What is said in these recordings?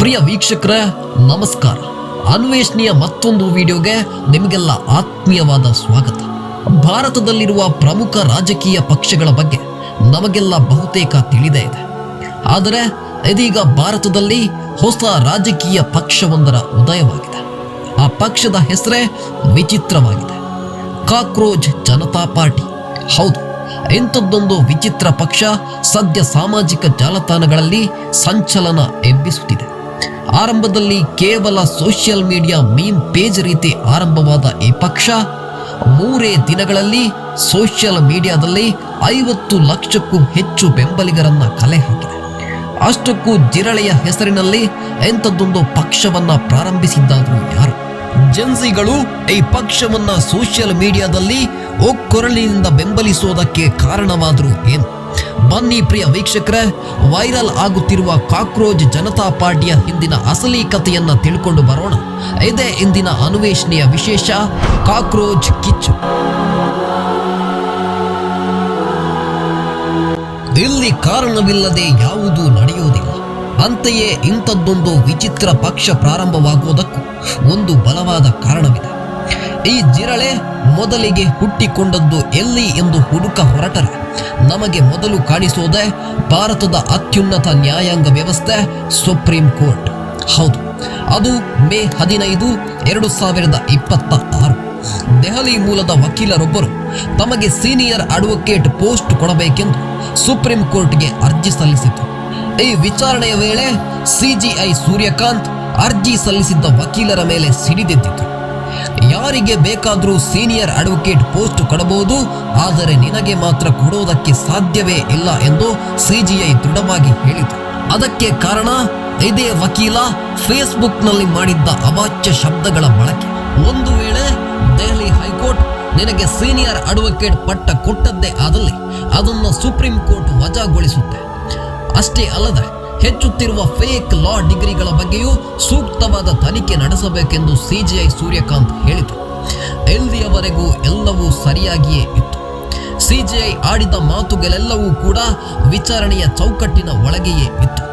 ಪ್ರಿಯ ವೀಕ್ಷಕರೇ ನಮಸ್ಕಾರ. ಅನ್ವೇಷಣೆಯ ಮತ್ತೊಂದು ವಿಡಿಯೋಗೆ ನಿಮಗೆಲ್ಲ ಆತ್ಮೀಯವಾದ ಸ್ವಾಗತ. ಭಾರತದಲ್ಲಿರುವ ಪ್ರಮುಖ ರಾಜಕೀಯ ಪಕ್ಷಗಳ ಬಗ್ಗೆ ನಮಗೆಲ್ಲ ಬಹುತೇಕ ತಿಳಿದೇ ಇದೆ. ಆದರೆ ಇದೀಗ ಭಾರತದಲ್ಲಿ ಹೊಸ ರಾಜಕೀಯ ಪಕ್ಷವೊಂದರ ಉದಯವಾಗಿದೆ. ಆ ಪಕ್ಷದ ಹೆಸರೇ ವಿಚಿತ್ರವಾಗಿದೆ, ಕಾಕ್ರೋಚ್ ಜನತಾ ಪಾರ್ಟಿ. ಹೌದು, ಇಂಥದ್ದೊಂದು ವಿಚಿತ್ರ ಪಕ್ಷ ಸದ್ಯ ಸಾಮಾಜಿಕ ಜಾಲತಾಣಗಳಲ್ಲಿ ಸಂಚಲನ ಎಬ್ಬಿಸುತ್ತಿದೆ. ಆರಂಭದಲ್ಲಿ ಕೇವಲ ಸೋಷಿಯಲ್ ಮೀಡಿಯಾ ಮೀಮ್ ಪೇಜ್ ರೀತಿ ಆರಂಭವಾದ ಈ ಪಕ್ಷ 3 ದಿನಗಳಲ್ಲಿ ಸೋಷಿಯಲ್ ಮೀಡಿಯಾದಲ್ಲಿ 50 ಲಕ್ಷಕ್ಕೂ ಹೆಚ್ಚು ಬೆಂಬಲಿಗರನ್ನ ಕಲೆ ಹಾಕಿದೆ. ಅಷ್ಟಕ್ಕೂ ಜಿರಳೆಯ ಹೆಸರಿನಲ್ಲಿ ಎಂಥದ್ದೊಂದು ಪಕ್ಷವನ್ನ ಪ್ರಾರಂಭಿಸಿದ್ದಾದ್ರು ಯಾರು? ಜೆನ್ಸಿಗಳು ಈ ಪಕ್ಷವನ್ನ ಸೋಷಿಯಲ್ ಮೀಡಿಯಾದಲ್ಲಿ ಒಕ್ಕೊರಳಿನಿಂದ ಬೆಂಬಲಿಸುವುದಕ್ಕೆ ಕಾರಣವಾದ್ರು ಏನು? ಬನ್ನಿ ಪ್ರಿಯ ವೀಕ್ಷಕರೇ, ವೈರಲ್ ಆಗುತ್ತಿರುವ ಕಾಕ್ರೋಚ್ ಜನತಾ ಪಾರ್ಟಿಯ ಹಿಂದಿನ ಅಸಲಿ ಕಥೆಯನ್ನ ತಿಳ್ಕೊಂಡು ಬರೋಣ. ಇದೇ ಇಂದಿನ ಅನ್ವೇಷಣೆಯ ವಿಶೇಷ, ಕಾಕ್ರೋಚ್ ಕಿಚ್ಚು. ಇಲ್ಲಿ ಕಾರಣವಿಲ್ಲದೆ ಯಾವುದೂ ನಡೆಯುವುದಿಲ್ಲ. ಅಂತೆಯೇ ಇಂಥದ್ದೊಂದು ವಿಚಿತ್ರ ಪಕ್ಷ ಪ್ರಾರಂಭವಾಗುವುದಕ್ಕೂ ಒಂದು ಬಲವಾದ ಕಾರಣವಿದೆ. ಈ ಜಿರಳೆ ಮೊದಲಿಗೆ ಹುಟ್ಟಿಕೊಂಡದ್ದು ಎಲ್ಲಿ ಎಂದು ಹುಡುಕ ಹೊರಟರೆ ನಮಗೆ ಮೊದಲು ಕಾಣಿಸೋದೆ ಭಾರತದ ಅತ್ಯುನ್ನತ ನ್ಯಾಯಾಂಗ ವ್ಯವಸ್ಥೆ, ಸುಪ್ರೀಂ ಕೋರ್ಟ್. ಹೌದು, ಅದು ಮೇ 15, 2026 ದೆಹಲಿ ಮೂಲದ ವಕೀಲರೊಬ್ಬರು ತಮಗೆ ಸೀನಿಯರ್ ಅಡ್ವೊಕೇಟ್ ಪೋಸ್ಟ್ ಕೊಡಬೇಕೆಂದು ಸುಪ್ರೀಂ ಕೋರ್ಟ್ಗೆ ಅರ್ಜಿ ಸಲ್ಲಿಸಿತು. ಈ ವಿಚಾರಣೆಯ ವೇಳೆ ಸಿಜಿಐ ಸೂರ್ಯಕಾಂತ್ ಅರ್ಜಿ ಸಲ್ಲಿಸಿದ್ದ ವಕೀಲರ ಮೇಲೆ ಸಿಡಿದೆದ್ದಿತು. ಯಾರಿಗೆ ಬೇಕಾದರೂ ಸೀನಿಯರ್ ಅಡ್ವೊಕೇಟ್ ಪೋಸ್ಟ್ ಕೊಡಬಹುದು, ಆದರೆ ನಿನಗೆ ಮಾತ್ರ ಕೊಡುವುದಕ್ಕೆ ಸಾಧ್ಯವೇ ಇಲ್ಲ ಎಂದು ಸಿಜಿಐ ದೃಢವಾಗಿ ಹೇಳಿತು. ಅದಕ್ಕೆ ಕಾರಣ ಇದೇ ವಕೀಲ ಫೇಸ್ಬುಕ್ನಲ್ಲಿ ಮಾಡಿದ್ದ ಅವಾಚ್ಯ ಶಬ್ದಗಳ ಬಳಕೆ. ಒಂದು ವೇಳೆ ದೆಹಲಿ ಹೈಕೋರ್ಟ್ ನಿನಗೆ ಸೀನಿಯರ್ ಅಡ್ವೊಕೇಟ್ ಪಟ್ಟ ಕೊಟ್ಟದ್ದೇ ಆದಲ್ಲಿ ಅದನ್ನು ಸುಪ್ರೀಂ ಕೋರ್ಟ್ ವಜಾಗೊಳಿಸುತ್ತೆ. ಅಷ್ಟೇ ಅಲ್ಲದೆ ಹೆಚ್ಚುತ್ತಿರುವ ಫೇಕ್ ಲಾ ಡಿಗ್ರಿಗಳ ಬಗ್ಗೆಯೂ ಸೂಕ್ತವಾದ ತನಿಖೆ ನಡೆಸಬೇಕೆಂದು ಸಿಜಿಐ ಸೂರ್ಯಕಾಂತ್ ಹೇಳಿತು. ಇಲ್ಲಿಯವರೆಗೂ ಎಲ್ಲವೂ ಸರಿಯಾಗಿಯೇ ಇತ್ತು. ಸಿಜಿಐ ಆಡಿದ ಮಾತುಗಳೆಲ್ಲವೂ ಕೂಡ ವಿಚಾರಣೆಯ ಚೌಕಟ್ಟಿನ ಒಳಗೆಯೇ ಇತ್ತು.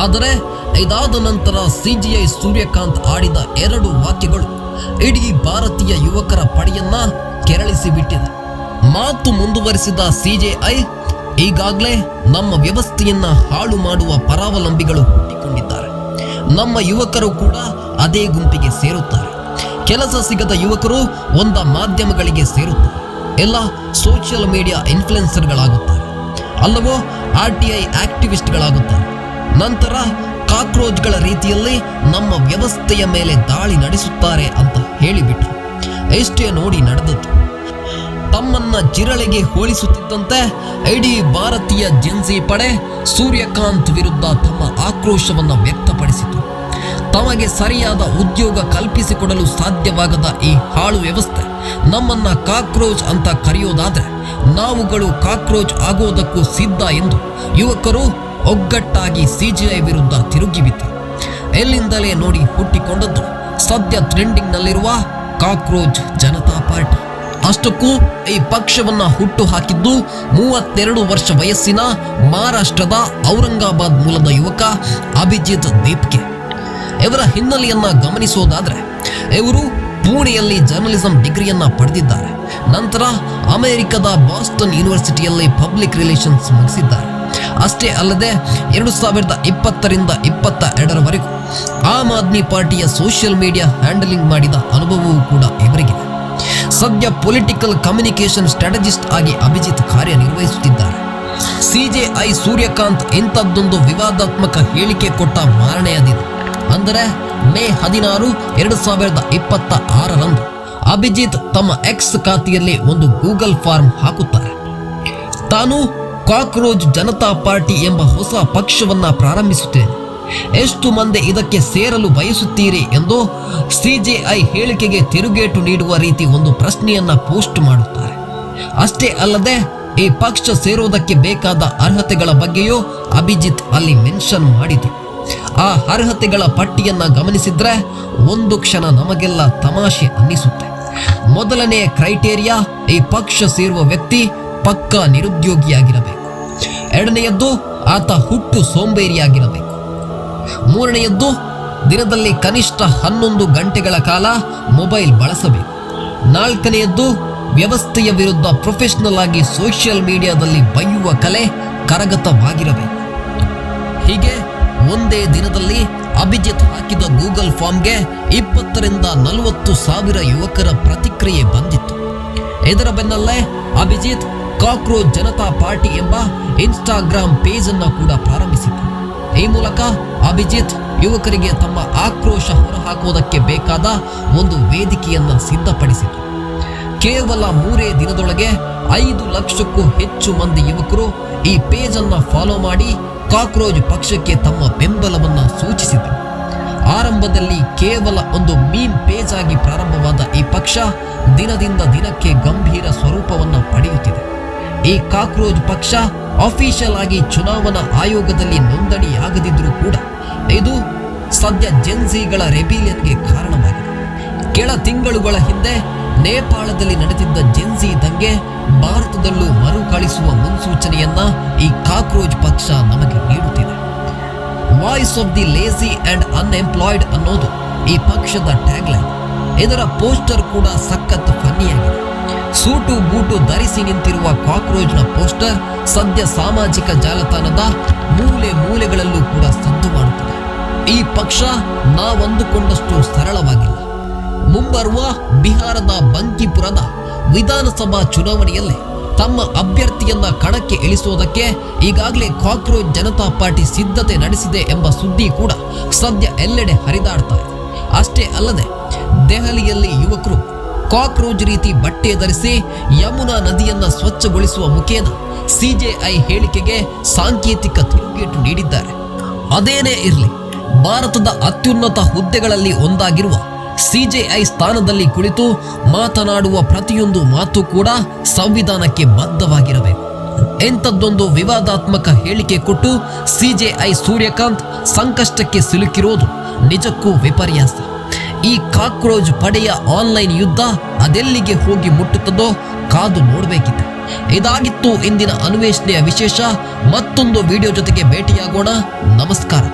ಆದರೆ ಇದಾದ ನಂತರ ಸಿಜಿಐ ಸೂರ್ಯಕಾಂತ್ ಆಡಿದ 2 ವಾಕ್ಯಗಳು ಇಡೀ ಭಾರತೀಯ ಯುವಕರ ಪಡೆಯನ್ನ ಕೆರಳಿಸಿ ಬಿಟ್ಟಿದೆ. ಮಾತು ಮುಂದುವರಿಸಿದ ಸಿಜಿಐ, ಈಗಾಗಲೇ ನಮ್ಮ ವ್ಯವಸ್ಥೆಯನ್ನ ಹಾಳು ಮಾಡುವ ಪರಾವಲಂಬಿಗಳು ಹುಟ್ಟಿಕೊಂಡಿದ್ದಾರೆ. ನಮ್ಮ ಯುವಕರು ಕೂಡ ಅದೇ ಗುಂಪಿಗೆ ಸೇರುತ್ತಾರೆ. ಕೆಲಸ ಸಿಗದ ಯುವಕರು ಮಾಧ್ಯಮಗಳಿಗೆ ಸೇರುತ್ತಾರೆ, ಎಲ್ಲ ಸೋಷಿಯಲ್ ಮೀಡಿಯಾ ಇನ್ಫ್ಲುಯೆನ್ಸರ್ಗಳಾಗುತ್ತಾರೆ, ಅಲ್ಲವೋ RTI ಆಕ್ಟಿವಿಸ್ಟ್ಗಳಾಗುತ್ತಾರೆ. ನಂತರ ಕಾಕ್ರೋಚ್ಗಳ ರೀತಿಯಲ್ಲಿ ನಮ್ಮ ವ್ಯವಸ್ಥೆಯ ಮೇಲೆ ದಾಳಿ ನಡೆಸುತ್ತಾರೆ ಅಂತ ಹೇಳಿಬಿಟ್ರು. ಎಷ್ಟೇ ನೋಡಿ ನಡೆದದ್ದು. ತಮ್ಮನ್ನ ಜಿರಳೆಗೆ ಹೋಲಿಸುತ್ತಿದ್ದಂತೆ ಇಡೀ ಭಾರತೀಯ ಜೆನ್ಸಿ ಪಡೆ ಸೂರ್ಯಕಾಂತ್ ವಿರುದ್ಧ ತಮ್ಮ ಆಕ್ರೋಶವನ್ನು ವ್ಯಕ್ತಪಡಿಸಿತು. ತಮಗೆ ಸರಿಯಾದ ಉದ್ಯೋಗ ಕಲ್ಪಿಸಿಕೊಡಲು ಸಾಧ್ಯವಾಗದ ಈ ಹಾಳು ವ್ಯವಸ್ಥೆ ನಮ್ಮನ್ನ ಕಾಕ್ರೋಚ್ ಅಂತ ಕರೆಯೋದಾದ್ರೆ ನಾವುಗಳು ಕಾಕ್ರೋಚ್ ಆಗೋದಕ್ಕೂ ಸಿದ್ಧ ಎಂದು ಯುವಕರು ಒಗ್ಗಟ್ಟಾಗಿ ಸಿಜಿಐ ವಿರುದ್ಧ ತಿರುಗಿಬಿಟ್ಟರು. ಎಲ್ಲಿಂದಲೇ ನೋಡಿ ಹುಟ್ಟಿಕೊಂಡದ್ದು ಸದ್ಯ ಟ್ರೆಂಡಿಂಗ್ನಲ್ಲಿರುವ ಕಾಕ್ರೋಚ್ ಜನತಾ ಪಾರ್ಟಿ. ಅಷ್ಟಕ್ಕೂ ಈ ಪಕ್ಷವನ್ನ ಹುಟ್ಟು ಹಾಕಿದ್ದು 32 ವರ್ಷ ವಯಸ್ಸಿನ ಮಹಾರಾಷ್ಟ್ರದ ಔರಂಗಾಬಾದ್ ಮೂಲದ ಯುವಕ ಅಭಿಜಿತ್ ದೀಪ್ಗೆ. ಇವರ ಹಿನ್ನೆಲೆಯನ್ನ ಗಮನಿಸೋದಾದ್ರೆ ಇವರು ಪುಣೆಯಲ್ಲಿ ಜರ್ನಲಿಸಂ ಡಿಗ್ರಿಯನ್ನ ಪಡೆದಿದ್ದಾರೆ. ನಂತರ ಅಮೆರಿಕದ ಬಾಸ್ಟನ್ ಯೂನಿವರ್ಸಿಟಿಯಲ್ಲಿ ಪಬ್ಲಿಕ್ ರಿಲೇಷನ್ಸ್ ಮುಗಿಸಿದ್ದಾರೆ. ಅಷ್ಟೇ ಅಲ್ಲದೆ 2020ರಿಂದ 2022ರವರೆಗೂ ಆಮ್ ಆದ್ಮಿ ಪಾರ್ಟಿಯ ಸೋಷಿಯಲ್ ಮೀಡಿಯಾ ಹ್ಯಾಂಡಲಿಂಗ್ ಮಾಡಿದ ಅನುಭವವೂ ಕೂಡ ಇವರಿಗಿದೆ. ಸದ್ಯ ಪೊಲಿಟಿಕಲ್ ಕಮ್ಯುನಿಕೇಶನ್ ಸ್ಟ್ರಾಟಜಿಸ್ಟ್ ಆಗಿ ಅಭಿಜಿತ್ ಕಾರ್ಯನಿರ್ವಹಿಸುತ್ತಿದ್ದಾರೆ. ಸಿಜಿಐ ಸೂರ್ಯಕಾಂತ್ ಇಂಥದ್ದೊಂದು ವಿವಾದಾತ್ಮಕ ಹೇಳಿಕೆ ಕೊಟ್ಟ ಮಾರನೆಯ ದಿನ ಅಂದರೆ ಮೇ 16, 2026ರಂದು ಅಭಿಜಿತ್ ತಮ್ಮ ಎಕ್ಸ್ ಖಾತೆಯಲ್ಲಿ ಒಂದು ಗೂಗಲ್ ಫಾರ್ಮ್ ಹಾಕುತ್ತಾರೆ. ತಾನು ಕಾಕ್ರೋಚ್ ಜನತಾ ಪಾರ್ಟಿ ಎಂಬ ಹೊಸ ಪಕ್ಷವನ್ನ ಪ್ರಾರಂಭಿಸುತ್ತೇನೆ, ಎಷ್ಟು ಮಂದಿ ಇದಕ್ಕೆ ಸೇರಲು ಬಯಸುತ್ತೀರಿ ಎಂದು ಸಿಜಿಐ ಹೇಳಿಕೆಗೆ ತಿರುಗೇಟು ನೀಡುವ ರೀತಿ ಒಂದು ಪ್ರಶ್ನೆಯನ್ನ ಪೋಸ್ಟ್ ಮಾಡುತ್ತಾರೆ. ಅಷ್ಟೇ ಅಲ್ಲದೆ ಈ ಪಕ್ಷ ಸೇರೋದಕ್ಕೆ ಬೇಕಾದ ಅರ್ಹತೆಗಳ ಬಗ್ಗೆಯೂ ಅಭಿಜಿತ್ ಅಲ್ಲಿ ಮೆನ್ಷನ್ ಮಾಡಿದ್ರು. ಆ ಅರ್ಹತೆಗಳ ಪಟ್ಟಿಯನ್ನ ಗಮನಿಸಿದ್ರೆ ಒಂದು ಕ್ಷಣ ನಮಗೆಲ್ಲ ತಮಾಷೆ ಅನ್ನಿಸುತ್ತೆ. ಮೊದಲನೆಯ ಕ್ರೈಟೇರಿಯಾ, ಈ ಪಕ್ಷ ಸೇರುವ ವ್ಯಕ್ತಿ ಪಕ್ಕಾ ನಿರುದ್ಯೋಗಿಯಾಗಿರಬೇಕು. ಎರಡನೆಯದ್ದು, ಆತ ಹುಟ್ಟು ಸೋಂಬೇರಿಯಾಗಿರಬೇಕು. ಮೂರನೆಯದ್ದು, ದಿನದಲ್ಲಿ ಕನಿಷ್ಠ 11 ಗಂಟೆಗಳ ಕಾಲ ಮೊಬೈಲ್ ಬಳಸಬೇಕು. ನಾಲ್ಕನೆಯದ್ದು, ವ್ಯವಸ್ಥೆಯ ವಿರುದ್ಧ ಪ್ರೊಫೆಷನಲ್ ಆಗಿ ಸೋಷಿಯಲ್ ಮೀಡಿಯಾದಲ್ಲಿ ಬೈಯುವ ಕಲೆ ಕರಗತವಾಗಿರಬೇಕು. ಹೀಗೆ ಒಂದೇ ದಿನದಲ್ಲಿ ಅಭಿಜಿತ್ ಹಾಕಿದ ಗೂಗಲ್ ಫಾರ್ಮ್ಗೆ 20 ರಿಂದ 40 ಸಾವಿರ ಯುವಕರ ಪ್ರತಿಕ್ರಿಯೆ ಬಂದಿತ್ತು. ಇದರ ಬೆನ್ನಲ್ಲೇ ಅಭಿಜಿತ್ ಕಾಕ್ರೋಚ್ ಜನತಾ ಪಾರ್ಟಿ ಎಂಬ ಇನ್ಸ್ಟಾಗ್ರಾಮ್ ಪೇಜ್ ಅನ್ನು ಕೂಡ ಪ್ರಾರಂಭಿಸಿತು. ಈ ಮೂಲಕ ಅಭಿಜಿತ್ ಯುವಕರಿಗೆ ತಮ್ಮ ಆಕ್ರೋಶ ಹೊರಹಾಕುವುದಕ್ಕೆ ಬೇಕಾದ ಒಂದು ವೇದಿಕೆಯನ್ನ ಸಿದ್ಧಪಡಿಸಿತು. ಕೇವಲ 3 ದಿನದೊಳಗೆ 5 ಲಕ್ಷಕ್ಕೂ ಹೆಚ್ಚು ಮಂದಿ ಯುವಕರು ಈ ಪೇಜ್ ಅನ್ನ ಫಾಲೋ ಮಾಡಿ ಕಾಕ್ರೋಚ್ ಪಕ್ಷಕ್ಕೆ ತಮ್ಮ ಬೆಂಬಲವನ್ನ ಸೂಚಿಸಿದರು. ಆರಂಭದಲ್ಲಿ ಕೇವಲ ಒಂದು ಮೀಮ್ ಪೇಜ್ ಆಗಿ ಪ್ರಾರಂಭವಾದ ಈ ಪಕ್ಷ ದಿನದಿಂದ ದಿನಕ್ಕೆ ಗಂಭೀರ ಸ್ವರೂಪವನ್ನ ಪಡೆಯುತ್ತಿದೆ. ಈ ಕಾಕ್ರೋಚ್ ಪಕ್ಷ ಅಫಿಷಿಯಲ್ ಆಗಿ ಚುನಾವಣಾ ಆಯೋಗದಲ್ಲಿ ನೋಂದಣಿಯಾಗದಿದ್ರೂ ಕೂಡ ಇದು ಸದ್ಯ ಜೆನ್ಸಿಗಳ ರೆಬಿಲಿಯನ್ಗೆ ಕಾರಣವಾಗಿದೆ. ಕೆಲ ತಿಂಗಳುಗಳ ಹಿಂದೆ ನೇಪಾಳದಲ್ಲಿ ನಡೆದಿದ್ದ ಜೆನ್ಸಿ ದಂಗೆ ಭಾರತದಲ್ಲೂ ಮರುಕಳಿಸುವ ಮುನ್ಸೂಚನೆಯನ್ನ ಈ ಕಾಕ್ರೋಚ್ ಪಕ್ಷ ನಮಗೆ ನೀಡುತ್ತಿದೆ. Voice of the lazy and unemployed ಅನ್ನೋದು ಈ ಪಕ್ಷದ ಟ್ಯಾಗ್ಲೈನ್. ಇದರ ಪೋಸ್ಟರ್ ಕೂಡ ಸಖತ್ ಫನ್ನಿಯಾಗಿದೆ. ಸೂಟು ಬೂಟು ಧರಿಸಿ ನಿಂತಿರುವ ಕಾಕ್ರೋಚ್ನ ಪೋಸ್ಟರ್ ಸದ್ಯ ಸಾಮಾಜಿಕ ಜಾಲತಾಣದ ಮೂಲೆ ಮೂಲೆಗಳಲ್ಲೂ ಕೂಡ ಸದ್ದು ಮಾಡುತ್ತದೆ. ಈ ಪಕ್ಷ ನಾವಂದುಕೊಂಡಷ್ಟು ಸರಳವಾಗಿಲ್ಲ. ಮುಂಬರುವ ಬಿಹಾರದ ಬಂಕಿಪುರದ ವಿಧಾನಸಭಾ ಚುನಾವಣೆಯಲ್ಲಿ ತಮ್ಮ ಅಭ್ಯರ್ಥಿಯನ್ನ ಕಣಕ್ಕೆ ಇಳಿಸುವುದಕ್ಕೆ ಈಗಾಗಲೇ ಕಾಕ್ರೋಚ್ ಜನತಾ ಪಾರ್ಟಿ ಸಿದ್ಧತೆ ನಡೆಸಿದೆ ಎಂಬ ಸುದ್ದಿ ಕೂಡ ಸದ್ಯ ಎಲ್ಲೆಡೆ ಹರಿದಾಡ್ತಾ ಇದೆ. ಅಷ್ಟೇ ಅಲ್ಲದೆ ದೆಹಲಿಯಲ್ಲಿ ಯುವಕರು ಕಾಕ್ರೋಚ್ ರೀತಿ ಬಟ್ಟೆ ಧರಿಸಿ ಯಮುನಾ ನದಿಯನ್ನ ಸ್ವಚ್ಛಗೊಳಿಸುವ ಮುಖೇನ ಸಿಜೆಐ ಹೇಳಿಕೆಗೆ ಸಾಂಕೇತಿಕ ತಿರುಗೇಟು ನೀಡಿದ್ದಾರೆ. ಅದೇನೇ ಇರಲಿ, ಭಾರತದ ಅತ್ಯುನ್ನತ ಹುದ್ದೆಗಳಲ್ಲಿ ಒಂದಾಗಿರುವ ಸಿಜೆಐ ಸ್ಥಾನದಲ್ಲಿ ಕುಳಿತು ಮಾತನಾಡುವ ಪ್ರತಿಯೊಂದು ಮಾತು ಕೂಡ ಸಂವಿಧಾನಕ್ಕೆ ಬದ್ಧವಾಗಿರಬೇಕು. ಎಂಥದ್ದೊಂದು ವಿವಾದಾತ್ಮಕ ಹೇಳಿಕೆ ಕೊಟ್ಟು ಸಿಜೆಐ ಸೂರ್ಯಕಾಂತ್ ಸಂಕಷ್ಟಕ್ಕೆ ಸಿಲುಕಿರೋದು ನಿಜಕ್ಕೂ ವಿಪರ್ಯಾಸ. ಈ ಕಾಕ್ರೋಚ್ ಪಡೆಯ ಆನ್ಲೈನ್ ಯುದ್ಧ ಅದೆಲ್ಲಿಗೆ ಹೋಗಿ ಮುಟ್ಟುತ್ತದೋ ಕಾದು ನೋಡಬೇಕಿದೆ. ಇದಾಗಿತ್ತು ಇಂದಿನ ಅನ್ವೇಷಣೆಯ ವಿಶೇಷ. ಮತ್ತೊಂದು ವಿಡಿಯೋ ಜೊತೆಗೆ ಭೇಟಿಯಾಗೋಣ. ನಮಸ್ಕಾರ.